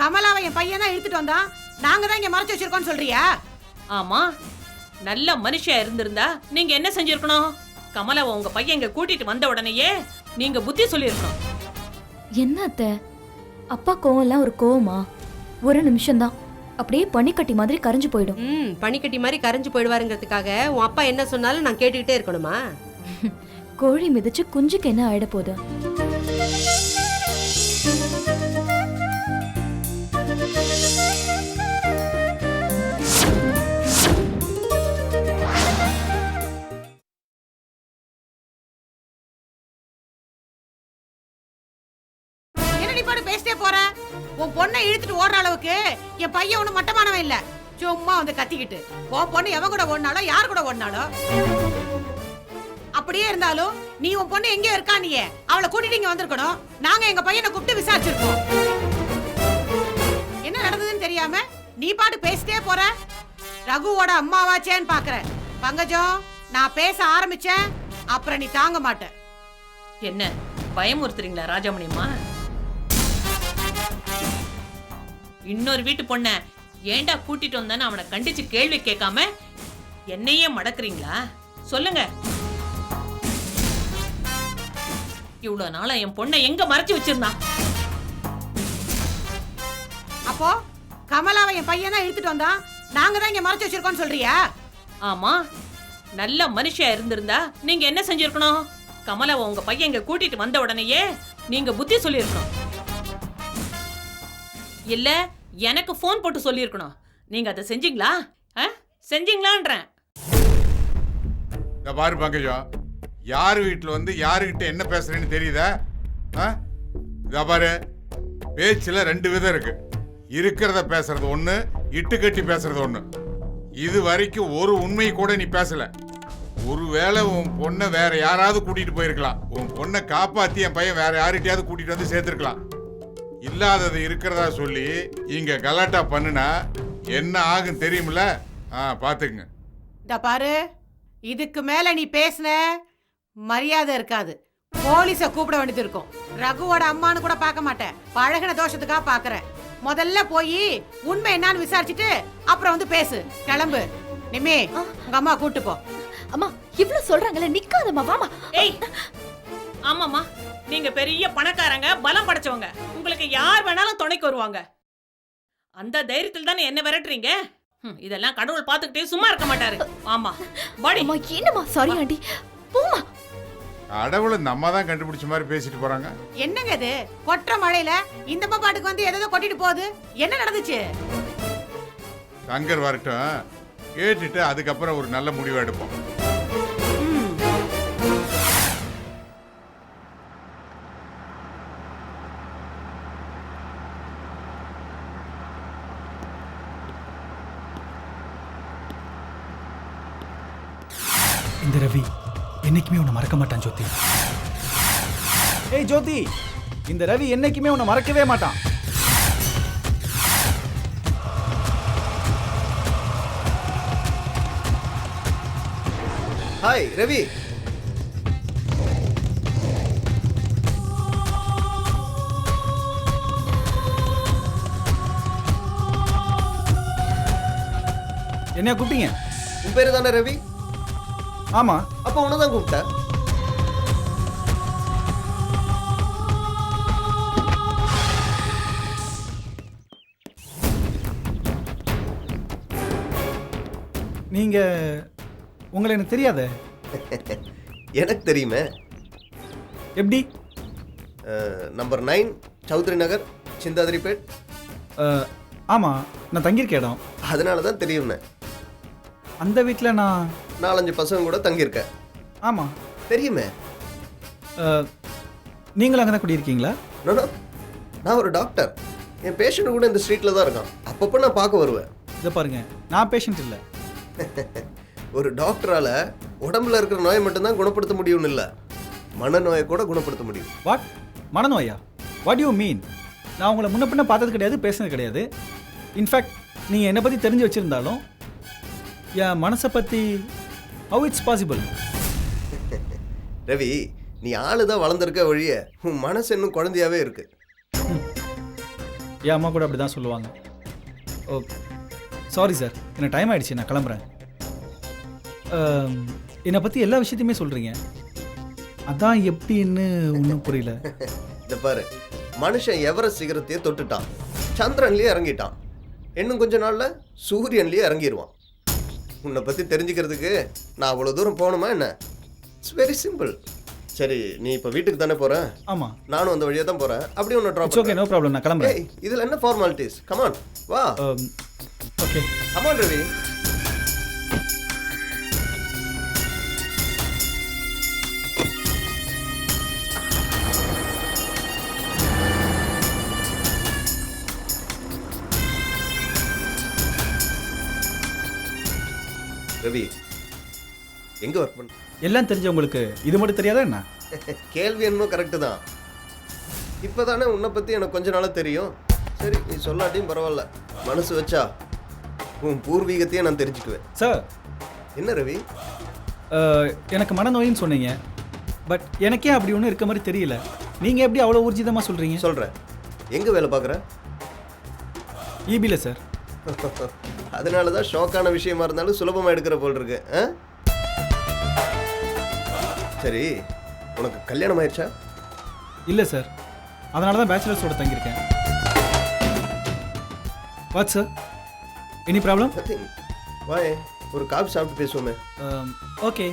கமலாவை என் பையன் தான் இழுத்துட்டு வந்தான், நாங்க தான் இங்க மறைச்சு வச்சிருக்கோம்னு சொல்றியா? ஆமா, நல்ல மனுஷியா இருந்திருந்தா நீங்க என்ன செஞ்சிருக்கணும்? கமலாவை உங்க பையன் இங்க கூட்டிட்டு வந்த உடனேயே நீங்க புத்தி சொல்லிருக்கணும். என்ன அத்தை, அப்பா கோவம்லாம் ஒரு கோவமா? ஒரு நிமிஷம்தான், அப்படியே பனிக்கட்டி மாதிரி கரைஞ்சு போயிடும். பனிக்கட்டி மாதிரி கரைஞ்சு போயிடுவாருங்கிறதுக்காக உன் அப்பா என்ன சொன்னாலும் நான் கேட்டுக்கிட்டே இருக்கணுமா? கோழி மிதிச்சு குஞ்சுக்கு என்ன ஆயிட போகுது? என்னடி பாடு பேசிட்டே போற? உன் பொண்ணை இழுத்துட்டு ஓடுற அளவுக்கு என் பையன் ஒண்ணு மட்டமானவன் இல்ல. சும்மா வந்து கத்திக்கிட்டு உன் பொண்ணு எவன் கூட ஓடினாலோ யார் கூட ஓடினாலோ, அப்படியே இருந்தாலும் நீ உன் பொண்ணு எங்கேயோ இருக்கா, நீ அவளை கூட்டிட்டு இங்க வந்திருக்கணும். நாங்க எங்க பையனை கூப்பிட்டு விசாரிச்சிருக்கோம். என்ன நடந்ததுன்னு தெரியாம நீ பாட்டு பேசிட்டே போற. ரகுவோட அம்மாவாச்சேன்னு பாக்குற. பங்கஜம், நான் பேச ஆரம்பிச்சேன் அப்புறம் நீ தாங்க மாட்ட. என்ன பயமுறுத்துறீங்களா ராஜாமணியம்மா? இன்னொரு வீட்டு பொண்ண ஏண்டா கூட்டிட்டு வந்தான்னு அவனை கண்டிச்சு கேள்வி கேட்காம என்னையே மடக்குறீங்களா? சொல்லுங்க, இவ்வளவு நாளா என் பொண்ணை எங்க மறைச்சு வச்சிருந்தான்? அப்போ கமலாவை என் பையன் தான் இழுத்துட்டு வந்தான், நாங்க தான் இங்க மறைச்சு வச்சிருக்கோம்னு சொல்றியா? ஆமா, நல்ல மனுஷியா இருந்திருந்தா நீங்க என்ன செஞ்சிருக்கணும்? கமலாவை உங்க பையன் இங்க கூட்டிட்டு வந்த உடனேயே நீங்க புத்தி சொல்லிருக்கணும். இல்ல எனக்கு போன் போட்டு சொல்லிருக்கணும். நீங்க அதை செஞ்சீங்களா? செஞ்சீங்களான்றேன். பாரு பங்கஜம், யாரு வீட்டுல வந்து யாருகிட்ட என்ன பேசுறேன்னு தெரியுதா? பாரு, பேச்சுல ரெண்டு விதம் இருக்கு. இருக்கிறத பேசுறது ஒண்ணு, இட்டு கட்டி பேசுறது ஒண்ணு. இது வரைக்கும் ஒரு உண்மை கூட நீ பேசல. ஒருவேளை உன் பொண்ணை வேற யாராவது கூட்டிட்டு போயிருக்கலாம். உன் பொண்ணை காப்பாத்தி என் பையன் வேற யார்கிட்டயாவது கூட்டிட்டு வந்து சேர்த்திருக்கலாம். இல்லாதது இருக்கிறதா சொல்லி இங்க கலாட்டா பண்ணுனா என்ன ஆகும் தெரியுமில்ல? பாத்துக்குங்க. இந்த பாரு, இதுக்கு மேல நீ பேசுன மரியாதை இருக்காது. போலீஸ கூப்பிட வேண்டியது இருக்கும். ரகுவோட அம்மானு கூட பார்க்க மாட்டேன், பழகின தோஷத்துக்காக பாக்குறேன். முதல்ல போய் உண்மை என்னன்னு விசாரிச்சுட்டு அப்புறம் வந்து பேசு. கிளம்பு நிம்மி, உங்க அம்மா கூட்டு போ. அம்மா இவ்வளவு சொல்றாங்களே, நிக்காதம்மா, வாமா. ஏய், ஆமாமா, நீங்க பெரிய பணக்காரங்க, பலம் படைச்சவங்க. உங்களுக்கு யார் வேணாலும் துணைக்கு வருவாங்க. அந்த தைரியத்தில் தானே என்ன விரட்டுறீங்க? இதெல்லாம் கடவுள் பார்த்துக்கிட்டே சும்மா இருக்க மாட்டாரு. ஆமா பாடி. அம்மா என்னம்மா, சாரி ஆண்டி, போமா. கடவுளை நம்ம தான் கண்டுபிடிச்ச மாதிரி பேசிட்டு போறாங்க. என்னங்க இது? கொற்ற மழையில இந்த பாட்டுக்கு வந்து எதோ கொட்டிட்டு போகுது. என்ன நடந்துச்சு? சங்கர் வரட்டும், கேட்டுட்டு அதுக்கப்புறம் ஒரு நல்ல முடிவு எடுப்போம். இந்த ரவி என்னைக்குமே உன்னை மறக்க மாட்டான் ஜோதி. ஏய் ஜோதி, இந்த ரவி என்னைக்குமே உன்னை மறக்கவே மாட்டான். ஹாய் ரவி. என்ன கூப்பிட்டீங்க? உன் பேரு தானே ரவி? ஆமா. அப்ப உன்னதான் கூப்பிட்டேன். நீங்க, உங்களை எனக்கு தெரியாத? எனக்கு தெரியுமே. எப்படி? நம்பர் 9 சௌத்ரி நகர், சிந்தாதிரிப்பேட். ஆமா, நான் தங்கியிருக்க இடம். அதனால தான் தெரியும்னே. அந்த வீட்டில் நான் 4-5 பசங்க கூட தங்கியிருக்கேன். ஆமா தெரியுமே. நீங்களும் அங்கே தான் குடியிருக்கீங்களா? நான் ஒரு டாக்டர். என் பேஷண்ட் கூட இந்த ஸ்ட்ரீட்டில் தான் இருக்கான். அப்பப்போ நான் பார்க்க வருவேன். இதை பாருங்க, நான் பேஷண்ட் இல்லை. ஒரு டாக்டரால உடம்புல இருக்கிற நோயை மட்டும்தான் குணப்படுத்த முடியும்னு இல்லை, மனநோயை கூட குணப்படுத்த முடியும். வாட்? மனநோயா? What you mean? நான் உங்களை முன்ன பின்ன பார்த்தது கிடையாது, பேசுனது கிடையாது. இன்ஃபேக்ட் நீங்கள் என்னை பற்றி தெரிஞ்சு வச்சுருந்தாலும் என் மனசை பற்றி ஹவு இட்ஸ் பாசிபிள்? ரவி, நீ ஆளு தான் வளர்ந்துருக்க வழிய உன் மனசு இன்னும் குழந்தையாவே இருக்கு. என் அம்மா கூட அப்படி தான் சொல்லுவாங்க. ஓ சாரி சார், எனக்கு டைம் ஆயிடுச்சு, நான் கிளம்புறேன். என்னை பற்றி எல்லா விஷயத்தையுமே சொல்கிறீங்க, அதான் எப்படின்னு ஒன்றும் புரியல. இந்த பாரு, மனுஷன் எவரெஸ்ட் சிகரத்தையே தொட்டுட்டான், சந்திரன்லயே இறங்கிட்டான், இன்னும் கொஞ்ச நாள்ல சூரியன்லயே இறங்கிடுவான். உன்னை பத்தி தெரிஞ்சுக்கிறதுக்கு நான் அவ்வளவு தூரம் போகணுமா என்ன? It's very simple. சரி, நீ இப்போ வீட்டுக்கு தானே போற? ஆமாம். நானும் அந்த வழியா தான் போறேன். அப்படியே உன்னை ட்ராப். ஓகே, நோ ப்ராப்ளம், நான் கிளம்புறேன். இதுல என்ன ஃபார்மாலிட்டிஸ்? கமான் வா. Okay come on Ravi. ரவி, எங்க ஒர்க் பண்ண? எல்லாம் தெரிஞ்சவங்களுக்கு இது மட்டும் தெரியாதா என்ன? கேள்வி என்னமோ கரெக்டு தான். இப்போதானே உன்னை பற்றி எனக்கு கொஞ்ச நாளாக தெரியும். சரி, நீ சொல்லாட்டியும் பரவாயில்ல. மனசு வச்சா உன் பூர்வீகத்தையே நான் தெரிஞ்சுக்குவேன். சார். என்ன ரவி? எனக்கு மனநோயின்னு சொன்னீங்க, பட் எனக்கே அப்படி ஒன்றும் இருக்க மாதிரி தெரியல. நீங்கள் எப்படி அவ்வளோ ஊர்ஜிதமாக சொல்கிறீங்க? சொல்கிறேன். எங்கே வேலை பார்க்குற? ஈபியில் சார். அதனால தான் ஷாக்கான விஷயமா இருந்தாலும் சுலபமாக எடுக்கிற போல் இருக்கு. சரி, உனக்கு கல்யாணம் ஆயிடுச்சா? இல்லை சார், அதனால தான் பேச்சுலர்ஸோட தங்கியிருக்கேன். What sir, any problem? வாயே, ஒரு காஃபி சாப்பிட்டு பேசுவோமே. ஓகே.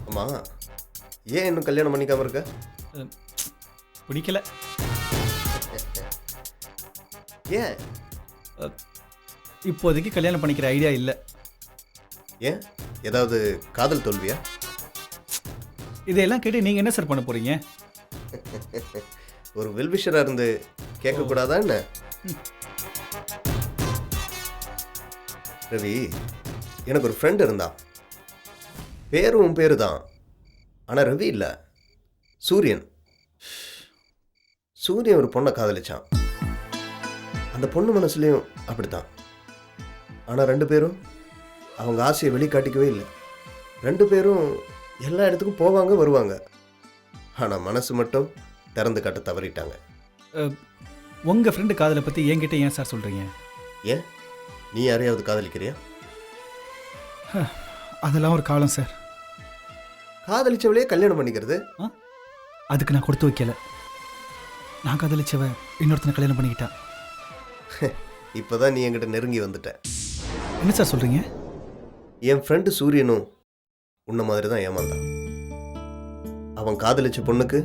அம்மா, ஏன் இன்னும் கல்யாணம் பண்ணிக்காம இருக்க? பிடிக்கல. ஏன்? இப்போதைக்கு கல்யாணம் பண்ணிக்கிற ஐடியா இல்லை. ஏன், ஏதாவது காதல் தோல்வியா? இதையெல்லாம் கேட்டு நீங்கள் என்ன சார் பண்ண போகிறீங்க? ஒரு வெல்விஷராக இருந்து கேட்கக்கூடாதா என்ன? ரவி, எனக்கு ஒரு ஃப்ரெண்ட் இருந்தான். பேரும் உன் பேரு தான், ஆனால் ரவி இல்லை, சூரியன். சூரியன் ஒரு பொண்ணை காதலிச்சான். அந்த பொண்ணு மனசுலையும் அப்படித்தான். ஆனால் ரெண்டு பேரும் அவங்க ஆசையை வெளிக்காட்டிக்கவே இல்லை. ரெண்டு பேரும் எல்லா இடத்துக்கும் போவாங்க வருவாங்க, ஆனால் மனசு மட்டும் திறந்து காட்ட தவறிட்டாங்க. உங்கள் ஃப்ரெண்டு காதலை பற்றி என்கிட்ட ஏன் சார் சொல்கிறீங்க? ஏன், நீ யாரையாவது காதலிக்கிறியா? அதெல்லாம் ஒரு காலம் சார். காதலிச்சவளையே கல்யாணம் பண்ணிக்கிறது? அதுக்கு நான் கொடுத்து வைக்கல. நான் காதலிச்சவ இன்னொருத்தனை கல்யாணம் பண்ணிக்கிட்டான். இப்போதான் நீ என்கிட்ட நெருங்கி வந்துட்ட. என்ன சார் சொல்கிறீங்க? என் ஃப்ரெண்டு சூரியனும் உன்ன மாதிரி தான் ஏமாந்தான். அவன் காதலிச்ச பொண்ணுக்கு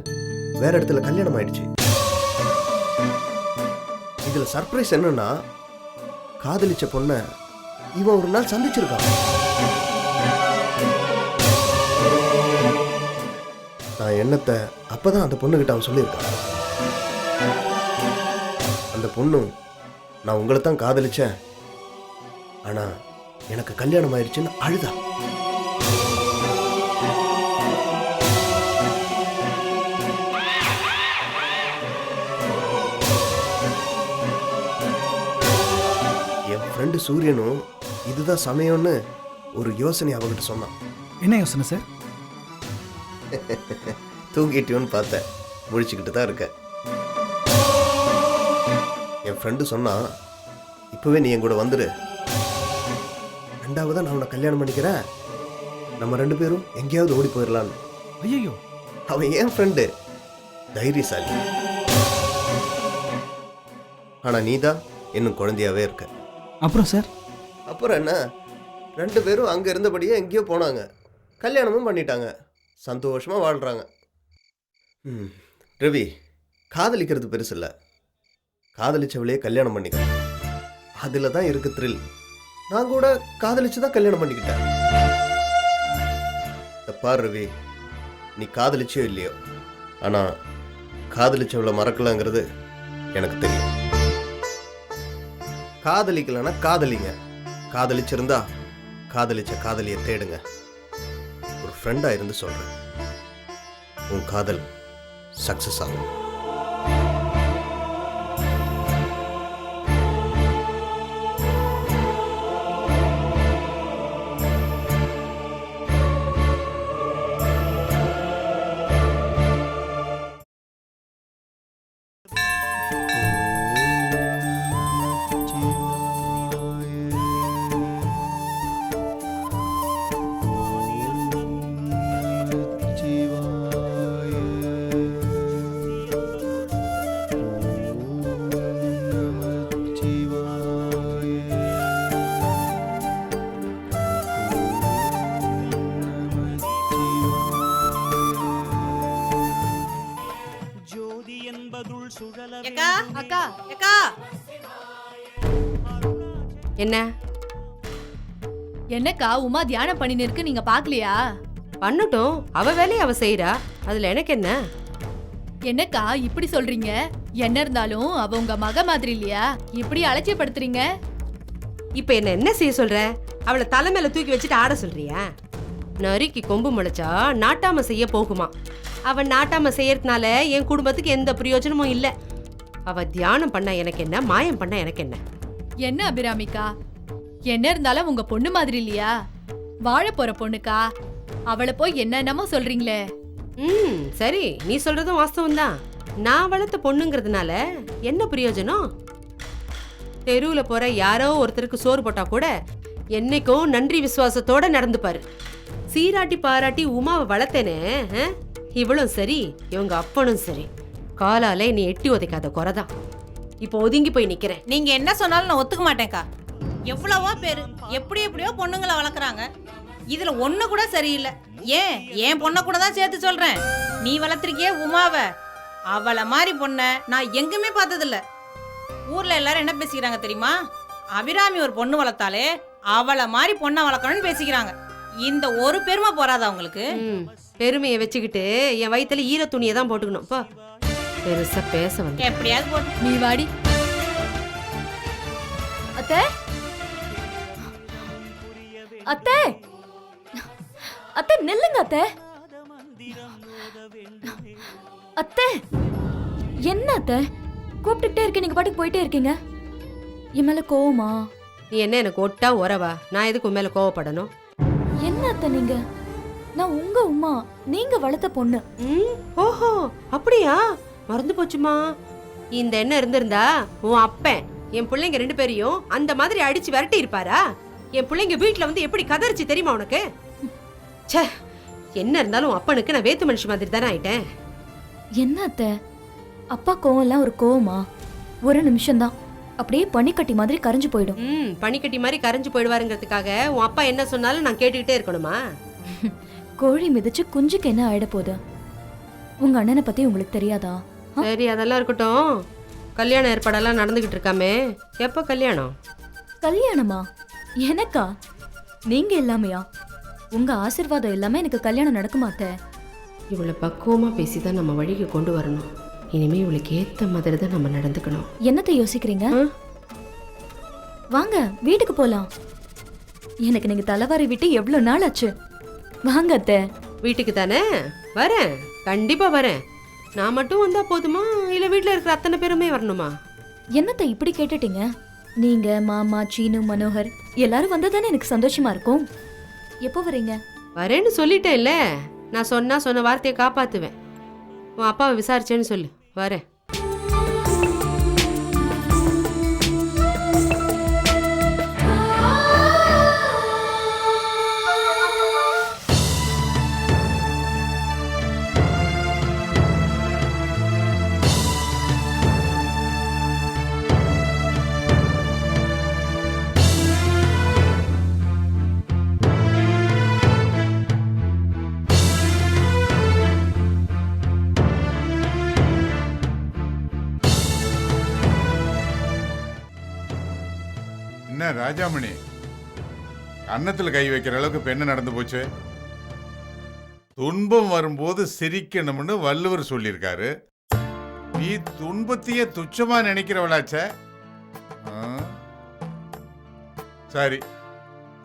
வேற இடத்துல கல்யாணம் ஆயிடுச்சு. இதுல சர்ப்ரைஸ் என்னன்னா, காதலிச்ச பொண்ணை இவன் ஒரு நாள் சந்திச்சிருக்கான். நான் எண்ணத்தை அப்பதான் அந்த பொண்ணுகிட்ட அவன் சொல்லியிருக்கான். அந்த பொண்ணு, நான் உங்களை தான் காதலிச்சேன், ஆனா எனக்கு கல்யாணம் ஆயிடுச்சுன்னு அழுதா. என் ஃப்ரெண்டு சூரியனும் இதுதான் சமயம்னு ஒரு யோசனை அவகிட்ட சொன்னான். என்ன யோசனை சார்? தூங்கிட்டியோன்னு பார்த்தேன், முழிச்சுக்கிட்டு தான் இருக்க. என் ஃப்ரெண்டு சொன்னான், இப்போவே நீ என் கூட வந்துடு, ரெண்டாவதான் நான் உன்னை கல்யாணம் பண்ணிக்கிறேன், நம்ம ரெண்டு பேரும் எங்கேயாவது ஓடி போயிடலான்னு. ஐயோ, அவன் என் ஃப்ரெண்டு, தைரியசாலி. ஆனால் நீ தான் இன்னும் குழந்தையாவே இருக்க. அப்புறம் சார்? அப்புறம் என்ன, ரெண்டு பேரும் அங்கே இருந்தபடியே எங்கேயோ போனாங்க, கல்யாணமும் பண்ணிட்டாங்க, சந்தோஷமாக வாழ்கிறாங்க. ரவி, காதலிக்கிறது பெருசு இல்லை, காதலிச்சவளையே கல்யாணம் பண்ணிக்கலாம், அதில் தான் இருக்கு த்ரில். நான் கூட காதலிச்சு தான் கல்யாணம் பண்ணிக்கிட்டேன். பார் ரவி, நீ காதலிச்சோ இல்லையோ, ஆனால் காதலிச்சவளை மறக்கலாங்கிறது எனக்கு தெரியும். காதலிக்கலன்னா காதலிங்க, காதலிச்சிருந்தா காதலிச்ச காதலியை தேடுங்க. ஒரு ஃப்ரெண்டாக இருந்து சொல்கிறேன், உன் காதல் சக்ஸஸ் ஆகும். அக்கா ஏக்கா என்ன என்னக்கா உமா தியானம் பண்ணின்னு இருக்கு, நீங்க பாக்கலையா? பண்ணட்டும், அவ வேலையை அவ செய்யறா, அதுல எனக்கு என்ன? என்னக்கா இப்படி சொல்றீங்க? என்ன இருந்தாலும் அவ உங்க மக மாதிரி இல்லையா? இப்படி அலட்சியப்படுத்துறீங்க. இப்ப என்ன செய்ய சொல்ற? அவளை தலை மேல தூக்கி வச்சுட்டு ஆட சொல்றியா? நரிக்கு கொம்பு முளைச்சா நாட்டாம செய்ய போகுமா? அவன் நாட்டாம செய்யறதுனால என் குடும்பத்துக்கு எந்த பிரயோஜனமும் இல்ல. அவ தியானம் பண்ண எனக்கு என்ன, மாயம் பண்ண எனக்கு என்ன? என்ன அபிராமிக்கா, என்ன இருந்தாலும் உங்க பொண்ணு மாதிரி இல்லையா? வாழ போற பொண்ணுக்கா, அவளை போய் என்னென்னமோ சொல்றீங்களே. சரி, நீ சொல்றதும் வாஸ்தவம் தான். நான் வளர்த்த பொண்ணுங்கிறதுனால என்ன பிரயோஜனம்? தெருவுல போற யாரோ ஒருத்தருக்கு சோறு போட்டா கூட என்னைக்கும் நன்றி விசுவாசத்தோட நடந்துப்பாரு. சீராட்டி பாராட்டி உமாவை வளர்த்தேனே, இவளும் சரி இவங்க அப்பனும் சரி காலால நீ எட்டி உதைக்காத குறைதான். இப்போ ஒதுங்கி போய் நிக்கிறேன். நீங்க என்ன சொன்னாலும் நான் ஒத்துக்க மாட்டேன்க்கா. எவ்வளவோ பேரு எப்படி எப்படியோ பொண்ணுங்களை வளர்க்குறாங்க, இதுல ஒண்ணு கூட சரியில்லை. ஏன் என் பொண்ணை கூட தான் சேர்த்து சொல்றேன். நீ வளர்த்திருக்கியே உமாவை, அவளை மாதிரி பொண்ண நான் எங்குமே பார்த்ததில்ல. ஊர்ல எல்லாரும் என்ன பேசிக்கிறாங்க தெரியுமா? அபிராமி ஒரு பொண்ணு வளர்த்தாலே அவளை மாதிரி பொண்ணை வளர்க்கணும்னு பேசிக்கிறாங்க. இந்த ஒரு பெருமை போறாதா உங்களுக்கு? பெருமையை வச்சுக்கிட்டு என் வயித்துல ஈர துணியை தான் போட்டுக்கணும். போ, பெருசா பேச வந்து எப்படியாவது போட்டு. நீ வாடி. அத்தை அத்தை அத்தை நில்லுங்க அத்தை. அத்தை என்ன அத்தை கூப்பிட்டுட்டே இருக்கீங்க, நீங்க பாட்டுக்கு போயிட்டே இருக்கீங்க. என் மேல கோவமா? நீ என்ன எனக்கு ஒட்டா உறவா? நான் எதுக்கு உன் மேல கோவப்படணும்? என்ன அத்தை நீங்க? நான் உங்க உமா, நீங்க வளர்த்த பொண்ணு. ஓஹோ அப்படியா? மறந்து போச்சுமா. இந்த எண்ணம் இருந்திருந்தா உன் அப்பன் என் பிள்ளைங்க 2 பேரையும் அந்த மாதிரி அடிச்சு விரட்டி இருப்பாரா? என் பிள்ளைங்க வீட்டுல வந்து எப்படி கதறிச்சு தெரியுமா உனக்கு? ச்சே, என்ன இருந்தாலும் அப்பனுக்கு நான் வேத்து மனுஷி மாதிரி தானே ஆயிட்டேன். என்ன அத்தை, அப்பா கோவம்லாம் ஒரு கோவமா? ஒரு நிமிஷம்தான், அப்படியே பனிக்கட்டி மாதிரி கரைஞ்சு போயிடும். பனிக்கட்டி மாதிரி கரைஞ்சு போயிடுவாருங்கிறதுக்காக உன் அப்பா என்ன சொன்னாலும் நான் கேட்டுக்கிட்டே இருக்கணுமா? கோழி மிதிச்சு குஞ்சுக்கு என்ன ஆயிட போகுது? உங்க அண்ணனை பத்தி உங்களுக்கு தெரியாதா? சரி, அதெல்லாம் இருக்கட்டும். கல்யாண ஏற்பாடெல்லாம் நடந்துகிட்டு இருக்காமே, எப்ப கல்யாணம்? கல்யாணமா? எனக்கா? நீங்க எல்லாமையா? உங்க ஆசீர்வாதம் எல்லாமே எனக்கு கல்யாணம் நடக்குமாத்த? இவளை பக்குவமா பேசிதான் நம்ம வழிக்கு கொண்டு வரணும். இனிமே இவளுக்கு ஏத்த மாதிரி தான் நம்ம நடந்துக்கணும். என்னத்தை யோசிக்கிறீங்க? வாங்க வீட்டுக்கு போலாம். எனக்கு நீங்க தலைவாரி விட்டு எவ்வளவு நாள் ஆச்சு. வாங்க அத்தை. வீட்டுக்கு தானே வரேன், கண்டிப்பா வரேன். நான் மட்டும் வந்தா போதுமா, இல்ல வீட்டுல இருக்கிற அத்தனை பேருமே வரணுமா? என்னத்தை இப்படி கேட்டுட்டீங்க? நீங்க, மாமா, சீனு, மனோகர் எல்லாரும் வந்தா தானே எனக்கு சந்தோஷமா இருக்கும். எப்போ வரீங்க? வரேன்னு சொல்லிட்டேன்ல. நான் சொன்ன வார்த்தையை காப்பாத்துவேன். உன் அப்பாவை விசாரிச்சேன்னு சொல்லு, வரேன். என்ன ராஜாமணி, கன்னத்தில் கை வைக்கிற அளவுக்கு இப்ப என்ன நடந்து போச்சு? துன்பம் வரும்போது சிரிக்கணும்னு வள்ளுவர் சொல்லியிருக்காரு. நீ துன்பத்தையே துச்சமா நினைக்கிறவளாச்ச. சரி,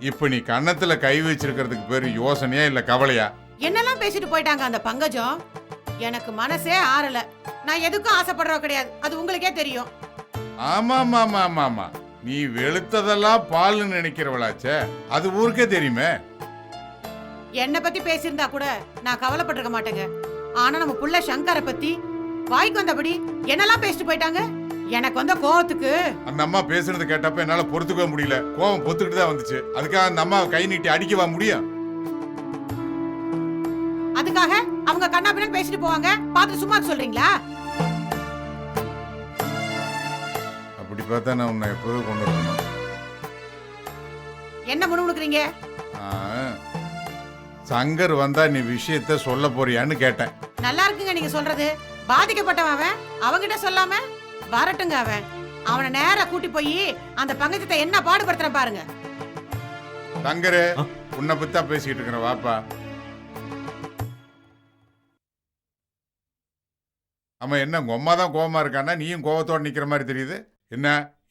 இப்ப நீ கன்னத்துல கை வச்சிருக்கிறதுக்கு பேரு யோசனையா இல்ல கவலையா? என்னெல்லாம் பேசிட்டு போயிட்டாங்க அந்த பங்கஜம். எனக்கு மனசே ஆறல. நான் எதுக்கும் ஆசைப்படுறவ கிடையாது, அது உங்களுக்கே தெரியும். ஆமா ஆமா ஆமா ஆமா ஆமா, நீ வெளுத்ததெல்லாம் பால்னு நினைக்கிறவளாச்ச, அது ஊருக்கே தெரியுமே. என்ன பத்தி பேசியிருந்தா கூட நான் கவலைப்பட்டிருக்க மாட்டேங்க. ஆனா நம்ம புள்ள சங்கரை பத்தி வாய்க்கு வந்தபடி என்னெல்லாம் பேசிட்டு போயிட்டாங்க. எனக்கு வந்த கோவத்துக்கு அந்த அம்மா பேசுறது கேட்டப்ப என்னால பொறுத்துக்க முடியல. கோவம் பொத்துக்கிட்டு தான் வந்துச்சு. அதுக்காக அந்த அம்மா கை நீட்டி அடிக்கவா முடியும்? அதுக்காக அவங்க கண்ணாபின்னு பேசிட்டு போவாங்க, பார்த்து சும்மா சொல்றீங்களா? அப்படி பார்த்தா நான் உன்னை எப்போதும் கொண்டு வரணும். என்ன முணுமுணுக்குறீங்க? சங்கர் வந்தா நீ விஷயத்த சொல்ல போறியான்னு கேட்டேன். நல்லா இருக்குங்க நீங்க சொல்றது. பாதிக்கப்பட்டவன் அவங்கிட்ட சொல்லாம வரட்டுங்க அவனை நேரா கூட்டி போய் அந்த பங்கஜத்தை என்ன பாடுபடுத்துறேன் பாருங்க. தங்கரு உன்னை பத்தா பேசிக்கிட்டு இருக்கிற வாப்பா. ஆமா, என்ன உங்க அம்மா தான் கோவமா இருக்கானா? நீயும் கோவத்தோட நிக்கிற மாதிரி தெரியுது. என்ன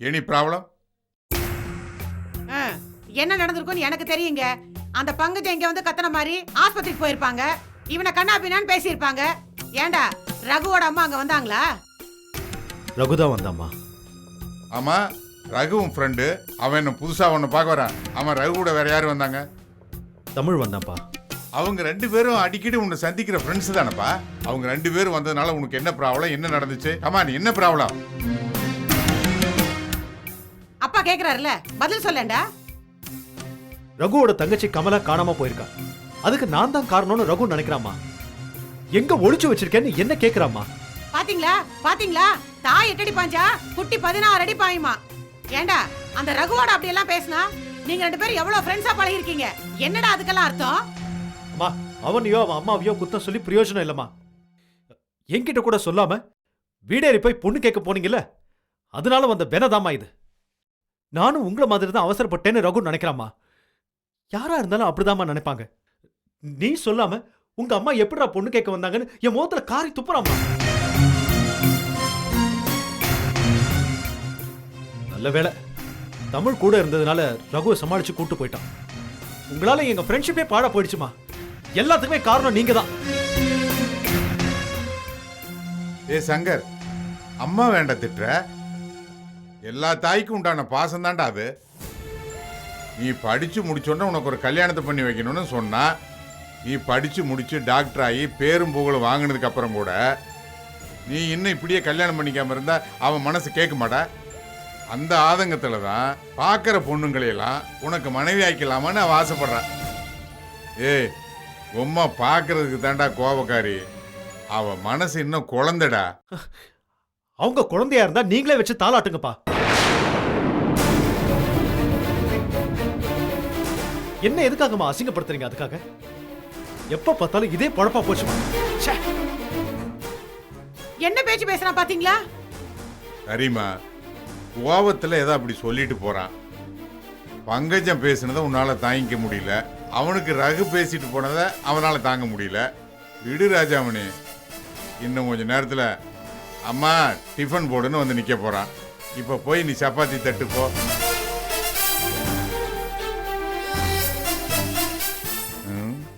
எனி ப்ராப்ளம்? என்ன நடந்திருக்கும்னு எனக்கு தெரியுங்க. அந்த பங்கஜம் இங்க வந்து கத்தன மாதிரி ஆஸ்பத்திரிக்கு போயிருப்பாங்க. இவனை கண்ணா பின்னான்னு பேசியிருப்பாங்க. ஏண்டா ரகுவோட அம்மா அங்க வந்தாங்களா? ரகுதான் வந்தாம்மா. ஆமா, ரகுவும் ஃப்ரெண்டு. அவன் என்ன புதுசா ஒன்னு பார்க்க வரான். அவன் ரகு கூட வேற யாரும் வந்தாங்க? தமிழ் வந்தாப்பா. அவங்க 2 பேரும் அடிக்கடி உன்னை சந்திக்கிற ஃப்ரெண்ட்ஸ் தானப்பா. அவங்க 2 பேரும் வந்ததுனால உனக்கு என்ன ப்ராப்ளம்? என்ன நடந்துச்சு? ஆமா, நீ என்ன ப்ராப்ளம்? அப்பா கேக்குறாருல, பதில் சொல்லேண்டா. ரகுவோட தங்கச்சி கமலா காணாம போயிருக்கா. அதுக்கு நான் தான் காரணம்னு ரகு நினைக்கிறாமா. எங்க ஒளிச்சு வச்சிருக்கேன்னு என்ன கேக்குறாமா. பாத்தீங்களா பாத்தீங்களா, தாய் 8 அடி பாஞ்சா குட்டி 16 அடி பாயுமா. ஏண்டா அந்த ரகுவோட அப்படி எல்லாம் பேசினா நீங்க 2 பேரும் எவ்வளவு ஃப்ரெண்ட்ஸா பழகி இருக்கீங்க? என்னடா அதுக்கெல்லாம் அர்த்தம்? அம்மா, அவனையோ அவன் அம்மாவையோ குத்தம் சொல்லி பிரயோஜனம் இல்லம்மா. என்கிட்ட கூட சொல்லாம வீடேறி போய் பொண்ணு கேட்க போனீங்கல்ல, அதனால வந்த பெனதாமா இது. நானும் உங்களை மாதிரி தான் அவசரப்பட்டேன்னு ரகு நினைக்கிறாமா. யாரா இருந்தாலும் அப்படிதாம்மா நினைப்பாங்க. நீ சொல்லாம உங்க அம்மா எப்படிடா பொண்ணு கேட்க வந்தாங்கன்னு என் முகத்துல காரி துப்புறாமா. நல்ல வேளை தமிழ் கூட இருந்ததுனால ரகுவை சமாளிச்சு கூட்டு போயிட்டான். உங்களால எங்க ஃப்ரெண்ட்ஷிப்பே பாழா போயிடுச்சுமா. எல்லாத்துக்குமே காரணம் நீங்க தான். ஏ சங்கர், அம்மா வேண்ட திட்டுற. எல்லா தாய்க்கும் உண்டான பாசம் தான்டா அது. நீ படிச்சு முடிச்சோன்னா உனக்கு ஒரு கல்யாணத்தை பண்ணி வைக்கணும்னு சொன்னா, நீ படிச்சு முடிச்சு டாக்டர் ஆகி பேரும் புகழும் வாங்கினதுக்கு அப்புறம் கூட நீ இன்னும் இப்படியே கல்யாணம் பண்ணிக்காம இருந்தா அவன் மனசு கேட்க மாட்டா. அந்த ஆதங்கத்துல தான் பார்க்குற பொண்ணுங்களையெல்லாம் உனக்கு மனைவி ஆக்கலாமான்னு அவன் ஆசைப்படுறான். ஏய், உம்மா பார்க்கறதுக்கு தாண்டா கோபக்காரி. அவ மனசு இன்னும் குழந்தைடா. அவங்க குழந்தையா இருந்தா நீங்களே வச்சு தாளாட்டுங்கப்பா. என்ன எதுக்காகமா அசிங்கப்படுத்துறீங்க? அதுக்காக எப்ப பார்த்தாலும் இதே பழப்பா போச்சுமா. என்ன பேச்சு பேசுறான் பாத்தீங்களா? சரிம்மா, கோவத்துல ஏதோ அப்படி சொல்லிட்டு போறான். பங்கஜம் பேசினதை உன்னால தாங்கிக்க முடியல, அவனுக்கு ரகு பேசிட்டு போனதை அவனால தாங்க முடியல. விடு ராஜாமணி, இன்னும் கொஞ்ச நேரத்துல அம்மா டிஃபன் போடுன்னு வந்து நிக்க போறான். இப்ப போய் நீ சப்பாத்தி தட்டு போ.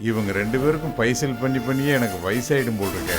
இவங்க 2 பேருக்கும் பைசல் பண்ணியே எனக்கு வயசாயிடும் போல் இருக்க.